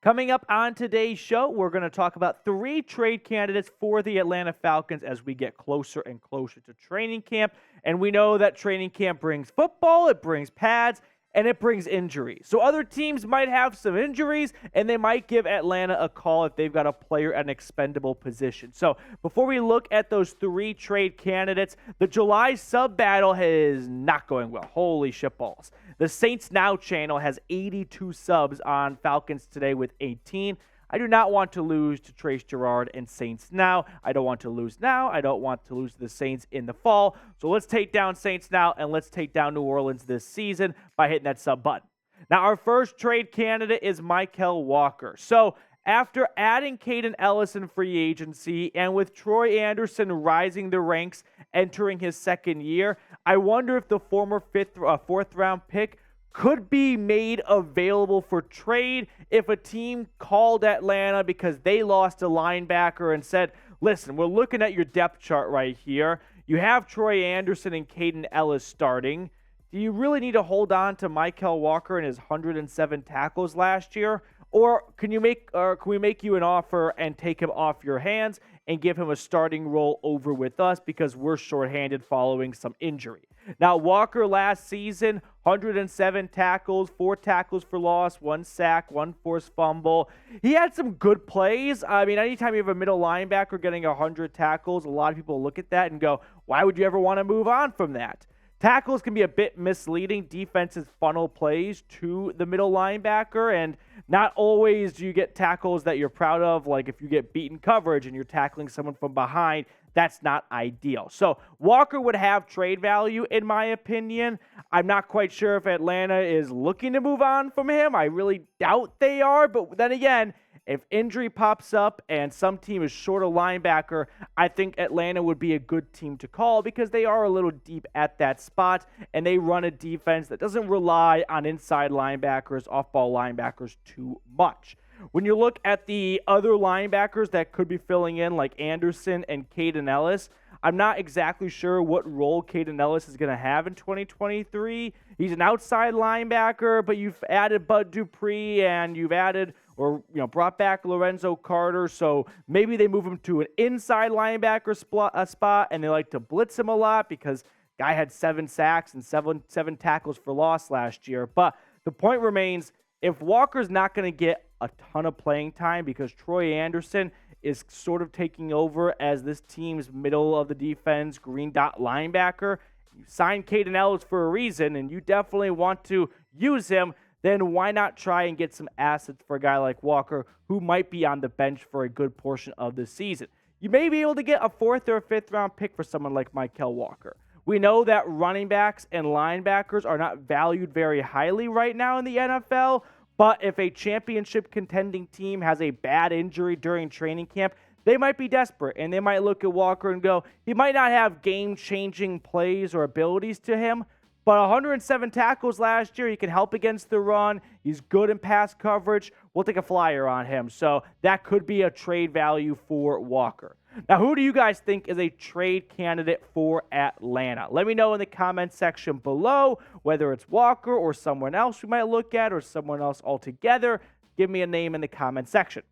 Coming up on today's show, we're going to talk about 3 trade candidates for the Atlanta Falcons as we get closer and closer to training camp. And we know that training camp brings football, it brings pads, and it brings injuries. So other teams might have some injuries, and they might give Atlanta a call if they've got a player at an expendable position. So before we look at those 3 trade candidates, the July sub battle is not going well. Holy shitballs. The Saints Now channel has 82 subs on Falcons Today with 18. I do not want to lose to Trace Gerard and Saints Now. I don't want to lose now. I don't want to lose to the Saints in the fall. So let's take down Saints Now and let's take down New Orleans this season by hitting that sub button. Now, our first trade candidate is Mykal Walker. So after adding Kaden Elliss in free agency and with Troy Andersen rising the ranks entering his second year, I wonder if the former 4th round pick could be made available for trade if a team called Atlanta because they lost a linebacker and said, listen, we're looking at your depth chart right here. You have Troy Andersen and Kaden Elliss starting. Do you really need to hold on to Mykal Walker and his 107 tackles last year? Or can we make you an offer and take him off your hands and give him a starting role over with us because we're shorthanded following some injury? Now, Walker last season, 107 tackles, 4 tackles for loss, 1 sack, 1 forced fumble. He had some good plays. I mean, anytime you have a middle linebacker getting 100 tackles, a lot of people look at that and go, why would you ever want to move on from that? Tackles can be a bit misleading. Defenses funnel plays to the middle linebacker, and not always do you get tackles that you're proud of. Like if you get beaten coverage and you're tackling someone from behind, that's not ideal. So Walker would have trade value, in my opinion. I'm not quite sure if Atlanta is looking to move on from him. I really doubt they are, but then again, if injury pops up and some team is short a linebacker, I think Atlanta would be a good team to call because they are a little deep at that spot and they run a defense that doesn't rely on inside linebackers, off-ball linebackers too much. When you look at the other linebackers that could be filling in like Andersen and Kaden Elliss, I'm not exactly sure what role Kaden Elliss is going to have in 2023. He's an outside linebacker, but you've added Bud Dupree and you've added brought back Lorenzo Carter, so maybe they move him to an inside linebacker spot, and they like to blitz him a lot because guy had 7 sacks and seven tackles for loss last year. But the point remains, if Walker's not going to get a ton of playing time because Troy Andersen is sort of taking over as this team's middle of the defense green dot linebacker, you signed Kaden Elliss for a reason, and you definitely want to use him, then why not try and get some assets for a guy like Walker who might be on the bench for a good portion of the season? You may be able to get a 4th or a 5th round pick for someone like Mykal Walker. We know that running backs and linebackers are not valued very highly right now in the NFL, but if a championship contending team has a bad injury during training camp, they might be desperate and they might look at Walker and go, he might not have game-changing plays or abilities to him, but 107 tackles last year, he can help against the run. He's good in pass coverage. We'll take a flyer on him. So that could be a trade value for Walker. Now, who do you guys think is a trade candidate for Atlanta? Let me know in the comment section below, whether it's Walker or someone else we might look at or someone else altogether. Give me a name in the comment section.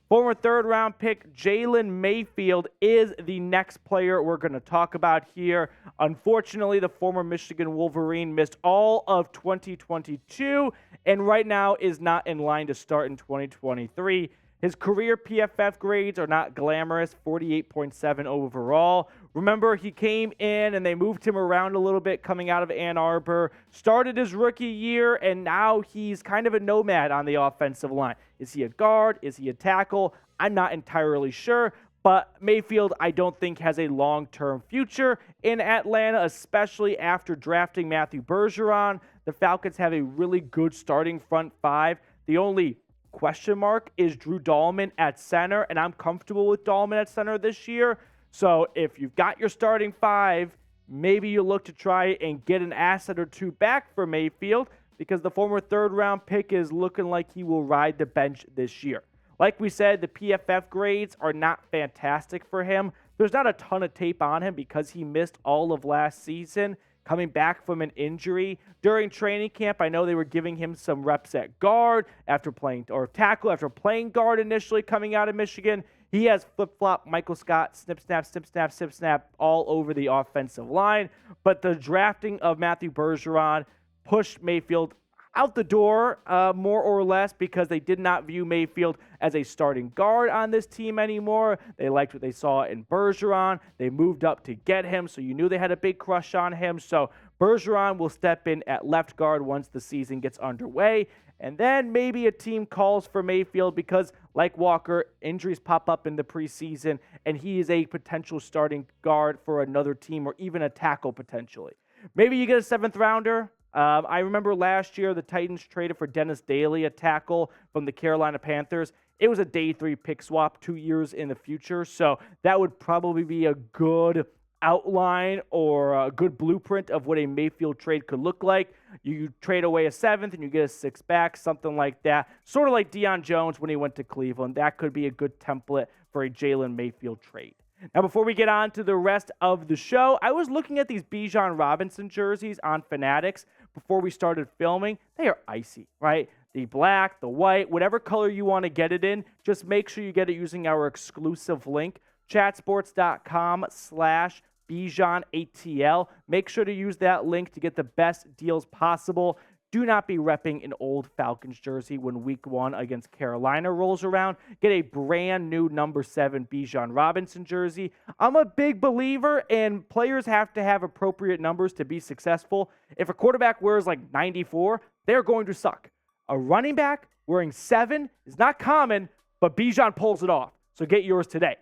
Former 3rd round pick Jalen Mayfield is the next player we're going to talk about here. Unfortunately, the former Michigan Wolverine missed all of 2022 and right now is not in line to start in 2023. His career PFF grades are not glamorous, 48.7 overall. Remember, he came in and they moved him around a little bit coming out of Ann Arbor, started his rookie year, and now he's kind of a nomad on the offensive line. Is he a guard? Is he a tackle? I'm not entirely sure, but Mayfield, I don't think, has a long-term future in Atlanta, especially after drafting Matthew Bergeron. The Falcons have a really good starting front 5. The only question mark is Drew Dahlman at center, and I'm comfortable with Dahlman at center this year. So if you've got your starting 5, maybe you look to try and get an asset or 2 back for Mayfield because the former 3rd round pick is looking like he will ride the bench this year. Like we said, the PFF grades are not fantastic for him. There's not a ton of tape on him because he missed all of last season. coming back from an injury. During training camp, I know they were giving him some reps at guard after playing, or tackle after playing guard initially coming out of Michigan. He has flip-flop, Michael Scott, snip, snap, snip, snap, snip, snap all over the offensive line. But the drafting of Matthew Bergeron pushed Mayfield out the door, more or less, because they did not view Mayfield as a starting guard on this team anymore. They liked what they saw in Bergeron. They moved up to get him, so you knew they had a big crush on him. So Bergeron will step in at left guard once the season gets underway. And then maybe a team calls for Mayfield because, like Walker, injuries pop up in the preseason, and he is a potential starting guard for another team or even a tackle potentially. Maybe you get a 7th rounder. I remember last year the Titans traded for Dennis Daly, a tackle from the Carolina Panthers. It was a day 3 pick swap 2 years in the future, so that would probably be a good outline or a good blueprint of what a Mayfield trade could look like. You trade away a 7th and you get a 6th back, something like that. Sort of like Deion Jones when he went to Cleveland. That could be a good template for a Jalen Mayfield trade. Now, before we get on to the rest of the show, I was looking at these Bijan Robinson jerseys on Fanatics before we started filming. They are icy, right? The black, the white, whatever color you want to get it in, just make sure you get it using our exclusive link, chatsports.com/BijanATL. Make sure to use that link to get the best deals possible. Do not be repping an old Falcons jersey when week 1 against Carolina rolls around. Get a brand new number 7 Bijan Robinson jersey. I'm a big believer in players have to have appropriate numbers to be successful. If a quarterback wears like 94, they're going to suck. A running back wearing 7 is not common, but Bijan pulls it off. So get yours today.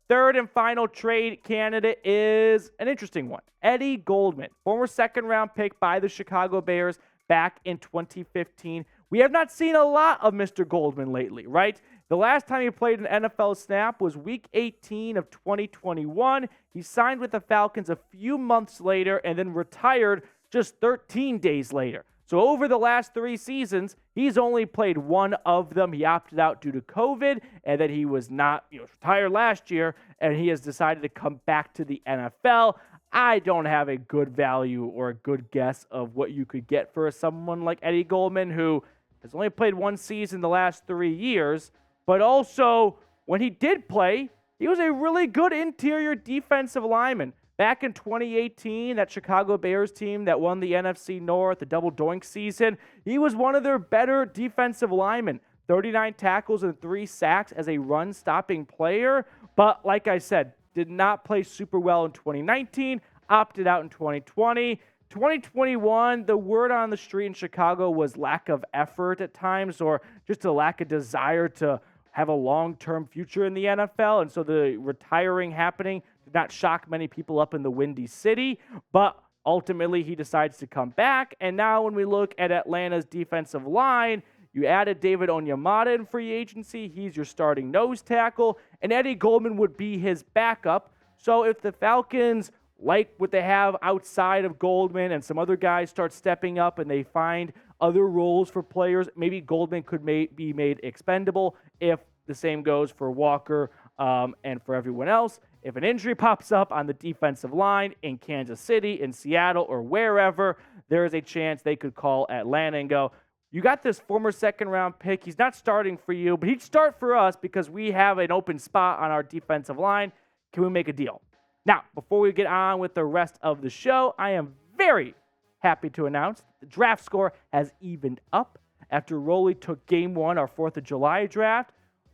Third and final trade candidate is an interesting one. Eddie Goldman, former 2nd-round pick by the Chicago Bears back in 2015. We have not seen a lot of Mr. Goldman lately, right? The last time he played an NFL snap was Week 18 of 2021. He signed with the Falcons a few months later and then retired just 13 days later. So over the last 3 seasons, he's only played one of them. He opted out due to COVID, and then he was not, retired last year, and he has decided to come back to the NFL. I don't have a good value or a good guess of what you could get for someone like Eddie Goldman, who has only played 1 season the last 3 years, but also when he did play, he was a really good interior defensive lineman. Back in 2018, that Chicago Bears team that won the NFC North, the double doink season, he was one of their better defensive linemen. 39 tackles and 3 sacks as a run-stopping player. But like I said, did not play super well in 2019, opted out in 2020. 2021, the word on the street in Chicago was lack of effort at times or just a lack of desire to have a long-term future in the NFL. And so the retiring happening did not shock many people up in the Windy City, but ultimately he decides to come back. And now when we look at Atlanta's defensive line, you added David Onyemata in free agency. He's your starting nose tackle, and Eddie Goldman would be his backup. So if the Falcons like what they have outside of Goldman and some other guys start stepping up and they find other roles for players, maybe Goldman could be made expendable. If the same goes for Walker and for everyone else. If an injury pops up on the defensive line in Kansas City, in Seattle, or wherever, there is a chance they could call Atlanta and go, you got this former 2nd-round pick. He's not starting for you, but he'd start for us because we have an open spot on our defensive line. Can we make a deal? Now, before we get on with the rest of the show, I am very happy to announce the draft score has evened up after Roley took Game 1, our 4th of July draft.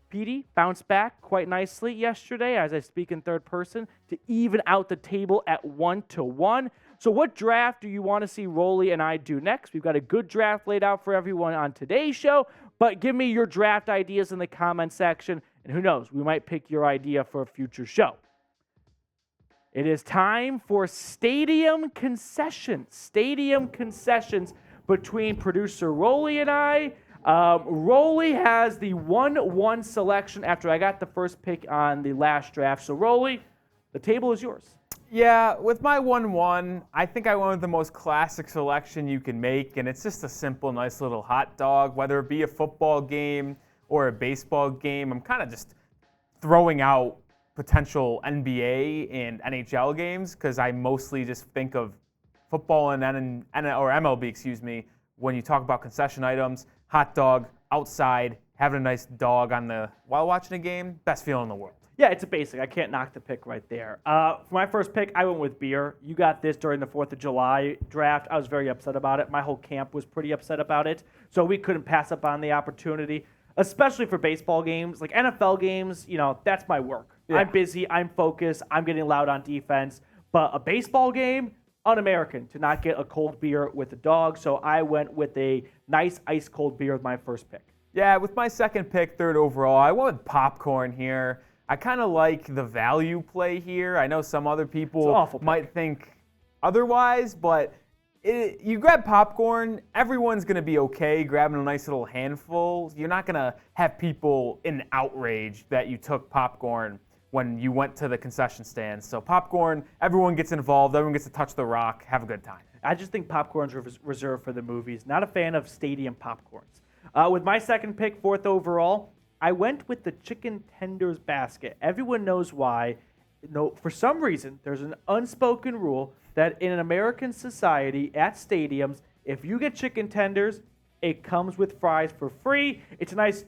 Petey bounced back quite nicely yesterday, as I speak in third person, to even out the table at 1-1. So what draft do you want to see Roley and I do next? We've got a good draft laid out for everyone on today's show, but give me your draft ideas in the comment section, and who knows, we might pick your idea for a future show. It is time for stadium concessions. Stadium concessions between producer Roley and I. Roley has the 1-1 selection after I got the first pick on the last draft. So, Roley, the table is yours. Yeah, with my 1-1, I think I went with the most classic selection you can make, and it's just a simple, nice little hot dog, whether it be a football game or a baseball game. I'm kind of just throwing out potential NBA and NHL games because I mostly just think of football and MLB, excuse me, when you talk about concession items, hot dog, outside, having a nice dog while watching a game, best feeling in the world. Yeah, it's a basic. I can't knock the pick right there. For my first pick, I went with beer. You got this during the 4th of July draft. I was very upset about it. My whole camp was pretty upset about it. So we couldn't pass up on the opportunity, especially for baseball games. Like NFL games, that's my work. Yeah. I'm busy. I'm focused. I'm getting loud on defense. But a baseball game, un-American to not get a cold beer with a dog. So I went with a nice ice cold beer with my first pick. Yeah, with my second pick, 3rd overall, I went with popcorn here. I kind of like the value play here. I know some other people might think otherwise, but you grab popcorn, everyone's going to be okay grabbing a nice little handful. You're not going to have people in outrage that you took popcorn when you went to the concession stands. So popcorn, everyone gets involved, everyone gets to touch the rock, have a good time. I just think popcorn's reserved for the movies. Not a fan of stadium popcorns. With my second pick, 4th overall, I went with the chicken tenders basket. Everyone knows why. For some reason, there's an unspoken rule that in an American society at stadiums, if you get chicken tenders, it comes with fries for free. It's a nice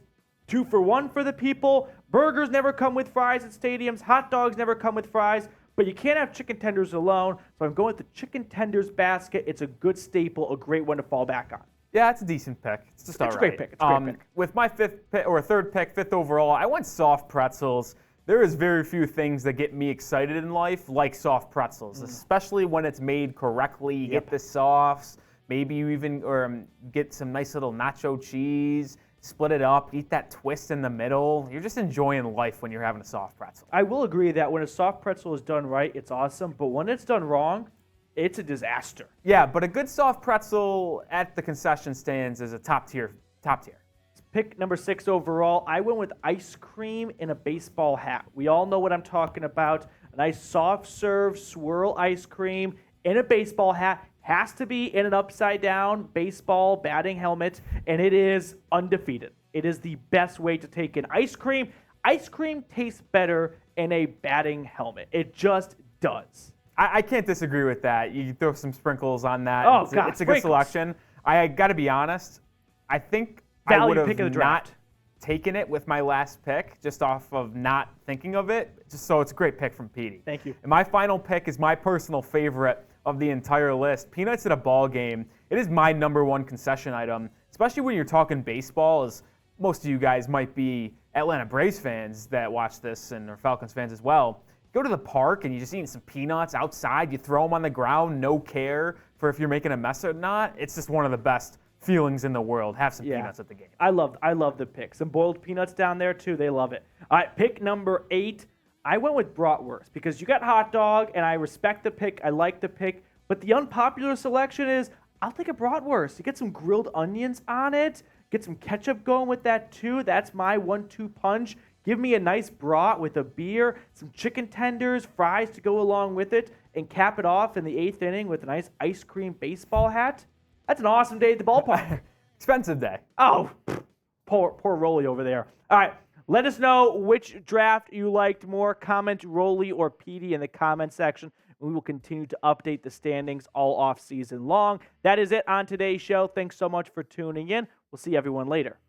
2-for-1 for the people. Burgers never come with fries at stadiums. Hot dogs never come with fries. But you can't have chicken tenders alone. So I'm going with the chicken tenders basket. It's a good staple, a great one to fall back on. Yeah, it's a decent pick. It's just all right. It's a great pick. It's a great pick. With my 3rd pick, 5th overall, I went soft pretzels. There is very few things that get me excited in life like soft pretzels, especially when it's made correctly. You get the softs, maybe you even get some nice little nacho cheese, split it up, eat that twist in the middle. You're just enjoying life when you're having a soft pretzel. I will agree that when a soft pretzel is done right, it's awesome. But when it's done wrong, it's a disaster. Yeah, but a good soft pretzel at the concession stands is a top tier. Pick number 6 overall, I went with ice cream in a baseball hat. We all know what I'm talking about. A nice soft serve swirl ice cream in a baseball hat. Has to be in an upside down baseball batting helmet, and it is undefeated. It is the best way to take in ice cream. Ice cream tastes better in a batting helmet. It just does. I can't disagree with that. You throw some sprinkles on that. Oh, it's God, a good selection. I got to be honest. I think I would have not taken it with my last pick just off of not thinking of it. So it's a great pick from Petey. Thank you. And my final pick is my personal favorite of the entire list. Peanuts at a ball game. It is my number 1 concession item, especially when you're talking baseball, as most of you guys might be Atlanta Braves fans that watch this and are Falcons fans as well. Go to the park and you're just eating some peanuts outside. You throw them on the ground, no care for if you're making a mess or not. It's just one of the best feelings in the world. Have some peanuts at the game. I love the pick. Some boiled peanuts down there too. They love it. All right, pick number 8. I went with bratwurst because you got hot dog, and I respect the pick. I like the pick, but the unpopular selection is I'll take a bratwurst. You get some grilled onions on it. Get some ketchup going with that too. That's my 1-2 punch. Give me a nice brat with a beer, some chicken tenders, fries to go along with it, and cap it off in the 8th inning with a nice ice cream baseball hat. That's an awesome day at the ballpark. Expensive day. Oh, poor Rolly over there. All right, let us know which draft you liked more. Comment Rolly or Petey in the comment section. We will continue to update the standings all off season long. That is it on today's show. Thanks so much for tuning in. We'll see everyone later.